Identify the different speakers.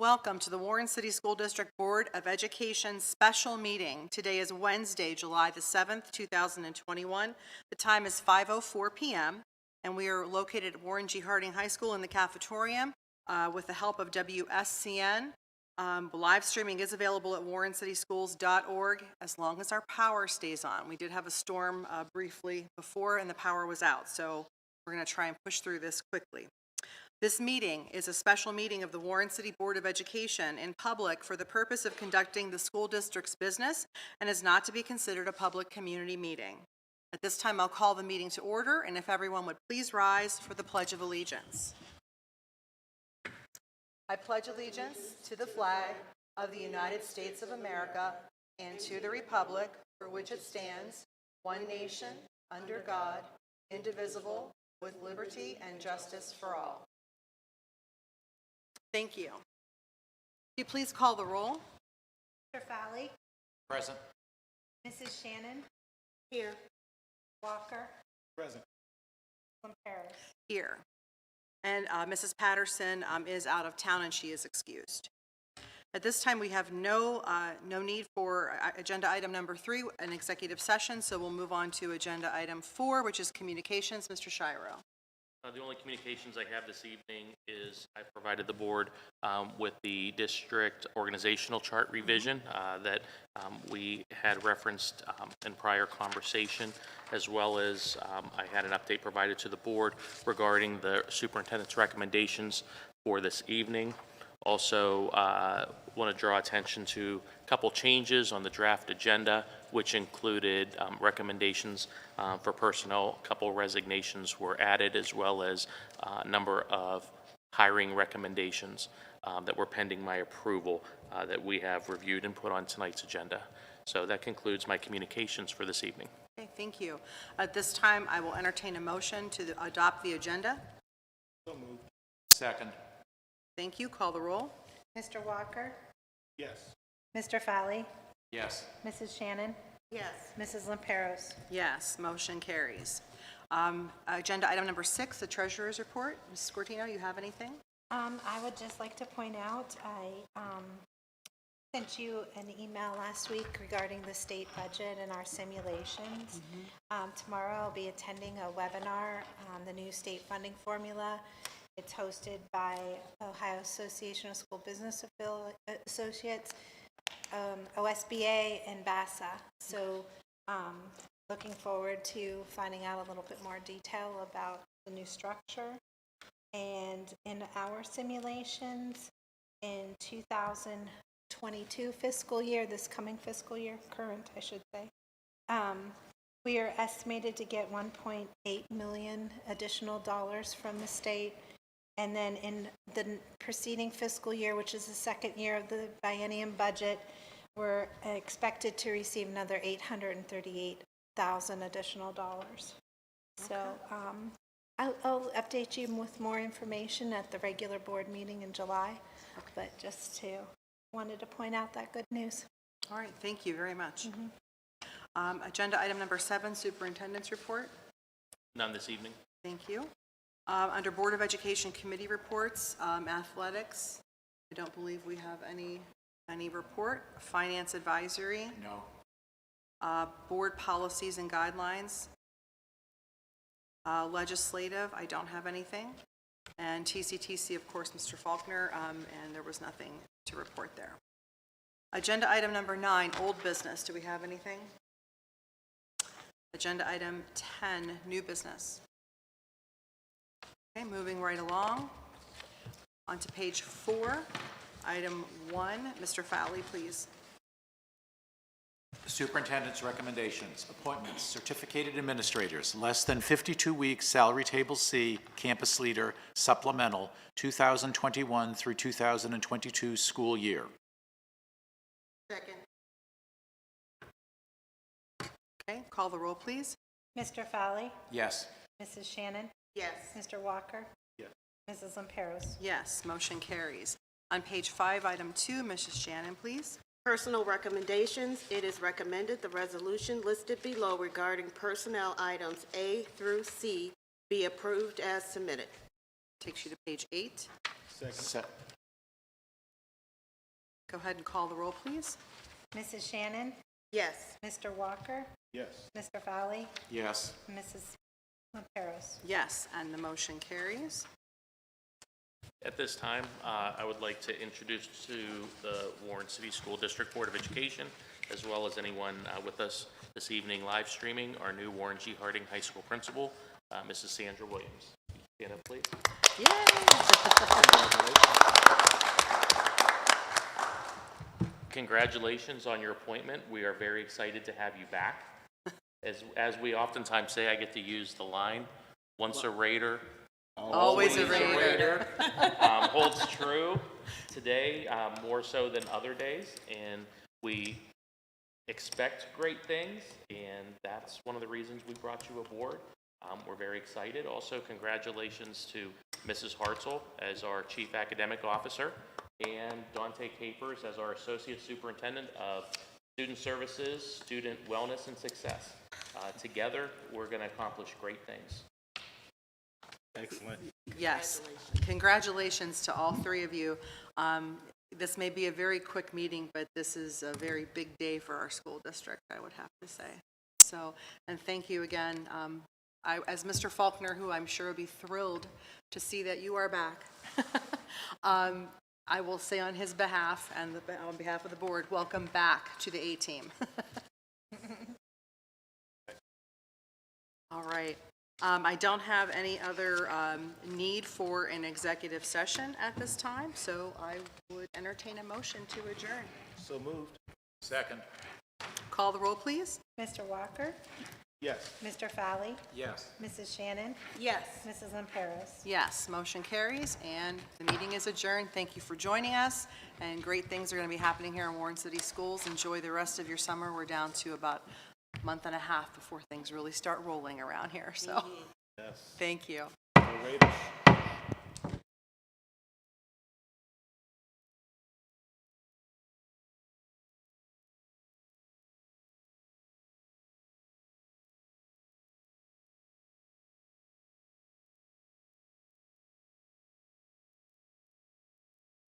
Speaker 1: Welcome to the Warren City School District Board of Education special meeting. Today is Wednesday, July the 7th, 2021. The time is 5:04 p.m. and we are located at Warren G. Harding High School in the cafetorium with the help of WSCN. Live streaming is available at warrencityschools.org as long as our power stays on. We did have a storm briefly before and the power was out, so we're going to try and push through this quickly. This meeting is a special meeting of the Warren City Board of Education in public for the purpose of conducting the school district's business and is not to be considered a public community meeting. At this time, I'll call the meeting to order, and if everyone would please rise for the Pledge of Allegiance. I pledge allegiance to the flag of the United States of America and to the republic for which it stands, one nation, under God, indivisible, with liberty and justice for all. Thank you. Could you please call the roll?
Speaker 2: Mr. Fowley?
Speaker 3: Present.
Speaker 2: Mrs. Shannon?
Speaker 1: Here.
Speaker 2: Walker?
Speaker 3: Present.
Speaker 2: Paris?
Speaker 1: Here. And Mrs. Patterson is out of town and she is excused. At this time, we have no need for agenda item number 3, an executive session, so we'll move on to agenda item 4, which is communications. Mr. Shiro.
Speaker 4: The only communications I have this evening is I provided the board with the district organizational chart revision that we had referenced in prior conversation, as well as I had an update provided to the board regarding the superintendent's recommendations for this evening. Also, want to draw attention to a couple changes on the draft agenda, which included recommendations for personnel. A couple resignations were added, as well as a number of hiring recommendations that were pending my approval that we have reviewed and put on tonight's agenda. So that concludes my communications for this evening.
Speaker 1: Okay, thank you. At this time, I will entertain a motion to adopt the agenda.
Speaker 3: So moved. Second.
Speaker 1: Thank you. Call the roll.
Speaker 2: Mr. Walker?
Speaker 3: Yes.
Speaker 2: Mr. Fowley?
Speaker 3: Yes.
Speaker 2: Mrs. Shannon?
Speaker 1: Yes.
Speaker 2: Mrs. Lamperos?
Speaker 1: Yes, motion carries. Agenda item number 6, the treasurer's report. Mrs. Scortino, you have anything?
Speaker 2: I would just like to point out, I sent you an email last week regarding the state budget and our simulations. Tomorrow I'll be attending a webinar on the new state funding formula. It's hosted by Ohio Association of School Business Associates, OSBA, and BASA. So looking forward to finding out a little bit more detail about the new structure. And in our simulations in 2022 fiscal year, this coming fiscal year, current I should say, we are estimated to get $1.8 million additional dollars from the state. And then in the preceding fiscal year, which is the second year of the biennium budget, we're expected to receive another $838,000 additional dollars. So I'll update you with more information at the regular board meeting in July, but just wanted to point out that good news.
Speaker 1: All right, thank you very much. Agenda item number 7, superintendent's report.
Speaker 4: None this evening.
Speaker 1: Thank you. Under Board of Education committee reports, athletics, I don't believe we have any report. Finance advisory.
Speaker 3: No.
Speaker 1: Board policies and guidelines. Legislative, I don't have anything. And TCTC, of course, Mr. Faulkner, and there was nothing to report there. Agenda item number 9, old business. Do we have anything? Agenda item 10, new business. Okay, moving right along. On to page 4, item 1. Mr. Fowley, please.
Speaker 3: Superintendent's recommendations. Appointments. Certificated administrators. Less than 52 weeks. Salary Table C. Campus Leader. Supplemental. 2021 through 2022 school year.
Speaker 1: Second. Okay, call the roll, please.
Speaker 2: Mr. Fowley?
Speaker 3: Yes.
Speaker 2: Mrs. Shannon?
Speaker 1: Yes.
Speaker 2: Mr. Walker?
Speaker 3: Yes.
Speaker 2: Mrs. Lamperos?
Speaker 1: Yes, motion carries. On page 5, item 2, Mrs. Shannon, please.
Speaker 5: Personal recommendations. It is recommended the resolution listed below regarding personnel items A through C be approved as submitted.
Speaker 1: Takes you to page 8.
Speaker 3: Second.
Speaker 1: Go ahead and call the roll, please.
Speaker 2: Mrs. Shannon,
Speaker 5: Yes.
Speaker 2: Mr. Walker,
Speaker 3: Yes.
Speaker 2: Mr. Valley,
Speaker 3: Yes.
Speaker 2: Mrs. Lamperos.
Speaker 1: Yes, and the motion carries.
Speaker 4: At this time, I would like to introduce to the Warren City School District Board of Education, as well as anyone with us this evening live streaming, our new Warren G. Harding High School principal, Mrs. Sandra Williams. Stand up, please. Congratulations on your appointment. We are very excited to have you back. As we oftentimes say, I get to use the line, once a Raider,
Speaker 1: Always a Raider.
Speaker 4: holds true today more so than other days, and we expect great things, and that's one of the reasons we brought you aboard. We're very excited. Also, congratulations to Mrs. Hartzell as our Chief Academic Officer, and Dante Capers as our Associate Superintendent of Student Services, Student Wellness, and Success. Together, we're going to accomplish great things.
Speaker 6: Excellent.
Speaker 1: Yes, congratulations to all three of you. This may be a very quick meeting, but this is a very big day for our school district, I would have to say. So, and thank you again. As Mr. Faulkner, who I'm sure will be thrilled to see that you are back, I will say on his behalf and on behalf of the board, welcome back to the A-team. All right. I don't have any other need for an executive session at this time, so I would entertain a motion to adjourn.
Speaker 6: So moved.
Speaker 3: Second.
Speaker 1: Call the roll, please.
Speaker 2: Mr. Walker,
Speaker 6: Yes.
Speaker 2: Mr. Valley,
Speaker 3: Yes.
Speaker 2: Mrs. Shannon,
Speaker 5: Yes.
Speaker 2: Mrs. Lamperos.
Speaker 1: Yes, motion carries, and the meeting is adjourned. Thank you for joining us, and great things are going to be happening here in Warren City Schools. Enjoy the rest of your summer. We're down to about a month and a half before things really start rolling around here, so
Speaker 6: Yes.
Speaker 1: thank you.
Speaker 6: The Raiders.